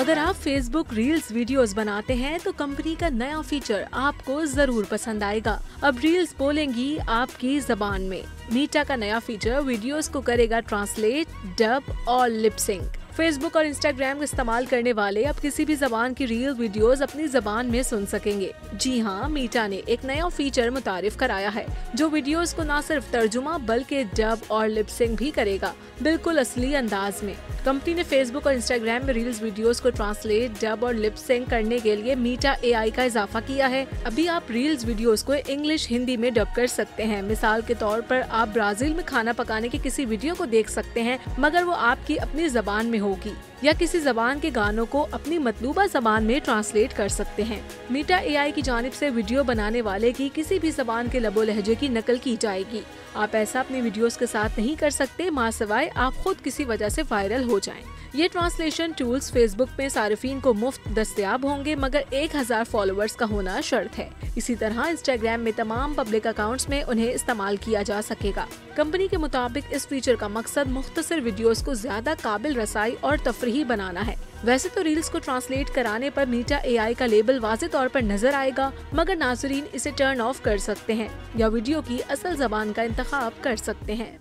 अगर आप Facebook reels videos बनाते हैं तो कंपनी का नया फीचर आपको जरूर पसंद आएगा। अब रील्स बोलेंगी आपकी जबान में। मीटा का नया फीचर वीडियोस को करेगा ट्रांसलेट, डब और लिप सिंक। फेसबुक और इंस्टाग्राम का इस्तेमाल करने वाले अब किसी भी जबान की रील वीडियोस अपनी जबान में सुन सकेंगे। जी हाँ, मीटा ने एक नया फीचर मुतारिफ कराया है जो वीडियोस को न सिर्फ तर्जुमा बल्कि डब और लिप सिंक भी करेगा, बिल्कुल असली अंदाज में। कंपनी ने फेसबुक और इंस्टाग्राम में रील्स वीडियोस को ट्रांसलेट, डब और लिप सिंक करने के लिए मीटा AI का इजाफा किया है। अभी आप रील्स वीडियोस को इंग्लिश, हिंदी में डब कर सकते हैं। मिसाल के तौर पर आप ब्राजील में खाना पकाने की किसी वीडियो को देख सकते हैं मगर वो आपकी अपनी जबान में होगी, या किसी जबान के गानों को अपनी मतलूबा जबान में ट्रांसलेट कर सकते हैं। मीटा AI की जानिब से वीडियो बनाने वाले की किसी भी जबान के लबो लहजे की नकल की जाएगी। आप ऐसा अपनी वीडियोस के साथ नहीं कर सकते, मां सिवाय आप खुद किसी वजह से वायरल हो जाएं। ये ट्रांसलेशन टूल्स फेसबुक में सारिफीन को मुफ्त दस्तयाब होंगे मगर 1000 फॉलोअर्स का होना शर्त है। इसी तरह इंस्टाग्राम में तमाम पब्लिक अकाउंट्स में उन्हें इस्तेमाल किया जा सकेगा। कंपनी के मुताबिक इस फीचर का मकसद मुख्तसर वीडियोस को ज्यादा काबिल रसाई और तफरीही बनाना है। वैसे तो रील्स को ट्रांसलेट कराने पर मीटा AI का लेबल वाज़ेह तौर पर नजर आएगा मगर नाज़रीन इसे टर्न ऑफ कर सकते हैं या वीडियो की असल जबान का इंतखाब कर सकते हैं।